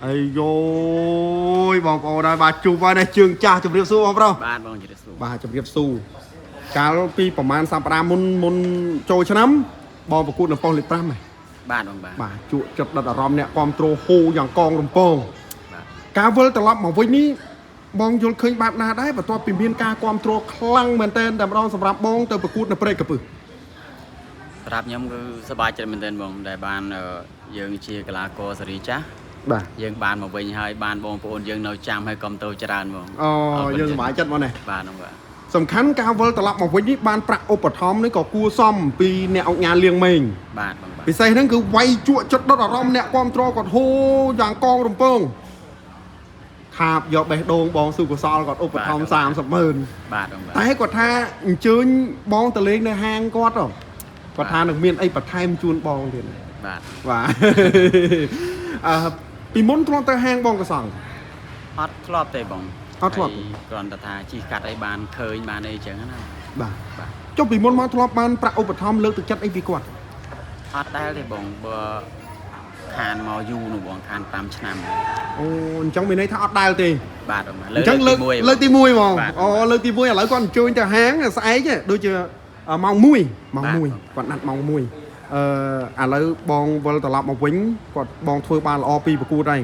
ai rồi bong bóng đây bà chụp vào đây trường cha chụp điệp xu không đâu ban bong chụp điệp xu bà chụp điệp xu cá piประมาณ3 មុនចូលឆ្នាំបងប្រកួតនៅប៉ុស្តិ៍លេខ5ហ្នឹងបានបងបាទជក់ចិត្តដិតអារម្មណ៍អ្នកគ្រប់គ្រងហូយ៉ាងកងរំពងការវិលត្រឡប់មកវិញនេះបងយល់ឃើញបែបណាដែរបន្ទាប់ពីមានការគ្រប់គ្រងខ្លាំងមែនទែនតែម្ដងសម្រាប់បងទៅប្រកួតនៅព្រែកកាពឹសសម្រាប់ខ្ញុំគឺសប្បាយចិត្តមែនទែនបងដែលបានយើងជាកីឡាករសេរីចាស់បាទយើងបានមកវិញហើយបានបងប្អូនយើងនៅចាំឲ្យគ្រប់គ្រងច្រើនបងអូយើងសប្បាយចិត្តមកនេះបាទបងបាទសំខាន់ការវិលត្រឡប់មកវិញនេះបានប្រាក់ឧបត្ថម្ភនេះក៏គួរសមពីអ្នកអង្គការលៀងមេងបាទបងបាទពិសេសហ្នឹងគឺវាយជក់ចិត្តដុតអារម្មណ៍អ្នកគ្រប់គ្រងគាត់ហូយ៉ាងកងរំពងខាបយកបេះដូងបងសុកសលគាត់ឧបត្ថម្ភ300000បាទបងបាទតែគាត់ថាអញ្ជើញបងទៅលេងនៅហាងគាត់គាត់ថានឹងមានអីបន្ថែមជូនបងទៀតបាទបាទពីមុនធ្លាប់ទៅហាងបងកសងអត់ធ្លាប់ទេបងអត់ធ្លាប់គ្រាន់តែថាជីកាត់អីបានឃើញបានអីចឹងណាបាទចុះពីមុនមកធ្លាប់បានប្រាក់ឧបត្ថម្ភលើកទឹកចិត្តអីពីគាត់អត់ដែរទេបងបើខានមកយូរនោះបងខាន5ឆ្នាំអូអញ្ចឹងមានន័យថាអត់ដែលទេបាទបងអញ្ចឹងលើកទី1ហ្មងអូលើកទី1ឥឡូវគាត់អញ្ជើញទៅហាងស្អែកដូចជាម៉ោង1គាត់ណាត់ម៉ោង1ឥឡូវបងវិលត្រឡប់មកវិញគាត់បងធ្វើបានល្អពីប្រកួតហើយ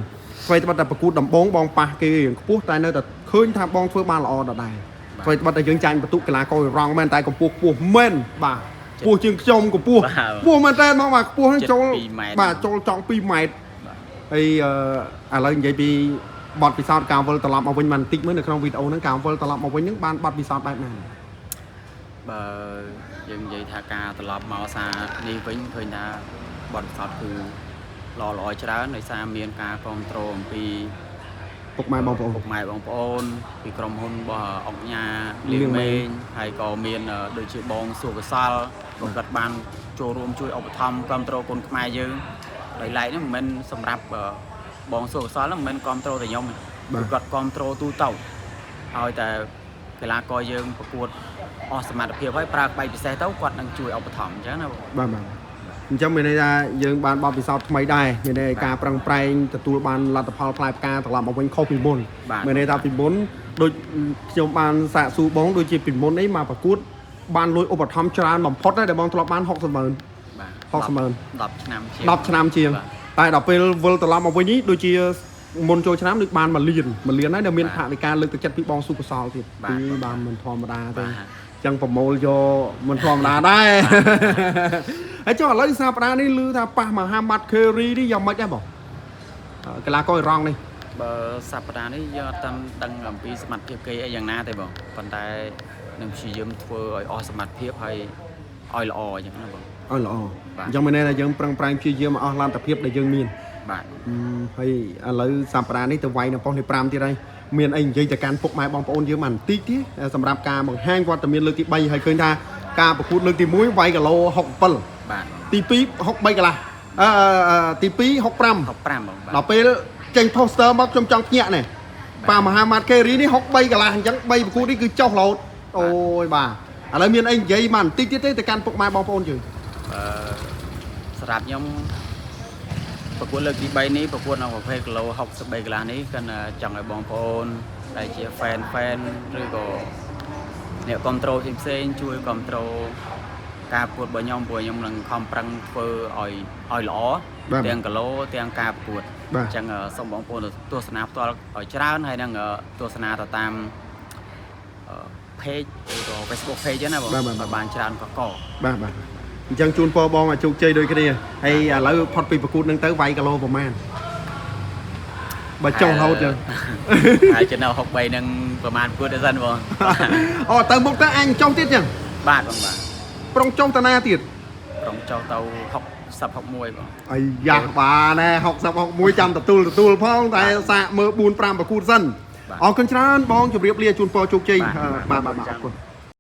អ្វីត្បិតតែប្រកួតដំបូងបងប៉ះគេរៀងខ្ពស់តែនៅតែឃើញថាបងធ្វើបានល្អដដែលអ្វីត្បិតតែយើងចាញ់បន្ទុកកីឡាកររងមែនតែកម្ពស់ខ្ពស់មែនបាទខ្ពស់ជាងខ្ញុំកម្ពស់ខ្ពស់មែនតែមកបាទខ្ពស់ហ្នឹងចូលបាទចូលចង់2ម៉ែត្រហើយឥឡូវនិយាយពីបទពិសោធន៍ការវិលត្រឡប់មកវិញបានបន្តិចមើលនៅក្នុងវីដេអូហ្នឹងការវិលត្រឡប់មកវិញហ្នឹងបានបទពិសោធន៍បែបណាបើយើងនិយាយថាការត្រឡប់មកសារនេះវិញឃើញថាបទពិសោធន៍គឺល្អច្រើនដោយសារមានការគ្រប់គ្រងអំពីពុកម៉ែបងប្អូនពីក្រុមហ៊ុនរបស់អង្គការលៀងមេងហើយក៏មានដូចជាបងសុកសលក៏គាត់បានចូលរួមជួយឧបត្ថម្ភគ្រប់គ្រងគុនខ្មែរយើងដោយឡែកនេះមិនមែនសម្រាប់បងសុកសលហ្នឹងមិនមែនគ្រប់គ្រងតែខ្ញុំគឺគាត់គ្រប់គ្រងទូទៅឲ្យតែកីឡាករយើងប្រកួតអស់សមត្ថភាពហើយប្រើក្បាច់ពិសេសទៅគាត់នឹងជួយឧបត្ថម្ភអញ្ចឹងណាបាទអញ្ចឹងមានន័យថាយើងបានបទពិសោធន៍ថ្មីដែរមានន័យការប្រឹងប្រែងទទួលបានលទ្ធផលផ្លែផ្កាត្រឡប់មកវិញខុសពីមុនមានន័យថាពីមុនដូចខ្ញុំបានសាកសួរបងដូចជាពីមុនអីមកប្រកួតបានលុយឧបត្ថម្ភច្រើនបំផុតដែរដែលបងធ្លាប់បាន600000បាទ10ឆ្នាំជាងតែដល់ពេលវិលត្រឡប់មកវិញនេះដូចជាមុនចូលឆ្នាំដូចបាន1លានហើយដែលមានថវិកាលើកទឹកចិត្តពីបងសុកសលទៀតបានមិនធម្មតាទេចឹងប្រមូលយកមិនធម្មតាដែរហើយចុះឥឡូវសាប្តាហ៍នេះឮថាប៉ះមហាម៉ាត់ខេរីនេះយ៉ាងម៉េចដែរបងកីឡាករអ៊ីរ៉ង់នេះបើសប្តាហ៍នេះយើងអត់ដឹងអំពីសមត្ថភាពគេអីយ៉ាងណាទេបងប៉ុន្តែនឹងព្យាយាមធ្វើឲ្យអស់សមត្ថភាពហើយឲ្យល្អអញ្ចឹងណាបងឲ្យល្អអញ្ចឹងមានន័យថាយើងប្រឹងប្រែងព្យាយាមឲ្យអស់លទ្ធភាពដែលយើងមានបាទហើយឥឡូវសប្តាហ៍នេះទៅវាយនៅប៉ុស្តិ៍លេខ5ទៀតហើយមានអីនិយាយទៅកាន់ពុកម៉ែបងប្អូនយើងមកបន្តិចទៀតសម្រាប់ការបង្ហាញវត្តមានលើកទី3ហើយឃើញថាការប្រកួតលើកទី1វាយគីឡូ67បាទទី2 63កន្លះទី2 65បងដល់ពេលចេញ poster មកខ្ញុំចង់ភ្ញាក់នេះប៉ាមហាម៉ាត់ខេរីនេះ63កន្លះអញ្ចឹង3ប្រកួតនេះគឺចុះរហូតអូយបាទឥឡូវមានអីនិយាយមកបន្តិចទៀតទេទៅកាន់ពុកម៉ែបងប្អូនយើងសម្រាប់ខ្ញុំប្រកួតលើកទី3នេះប្រកួតនៅប្រភេទគីឡូ63កន្លះនេះគាត់ចង់ឲ្យបងប្អូនដែលជា fan ឬក៏អ្នកគ្រប់គ្រងផ្សេងជួយគ្រប់គ្រងការប្រកួតរបស់ខ្ញុំព្រោះខ្ញុំនឹងខំប្រឹងធ្វើឲ្យល្អទាំងគីឡូទាំងការប្រកួតអញ្ចឹងសូមបងប្អូនទស្សនាផ្ទាល់ឲ្យច្រើនហើយនឹងទស្សនាទៅតាម page ឬក៏ Facebook page ណាបងបានច្រើនកកបាទអញ្ចឹងជូនពរបងឲ្យជោគជ័យដូចគ្នាហើយឥឡូវផុតពីប្រកួតនឹងទៅវាយគីឡូប្រហែលបើចុះរហូតចឹងហើយចំណៅ63នឹងប្រហែលប្រកួតទៅសិនបងអូទៅមុខទៅអញចុះទៀតចឹងបាទបងបាទប្រុងចុះតាណាទៀតប្រុងចុះទៅ60 61បងអាយ៉ាបាទណែ60 61ចាំទទួលផងតែសាកមើល4 5ប្រកួតសិនអរគុណច្រើនបងជម្រាបលាជូនពរជោគជ័យបាទអរគុណ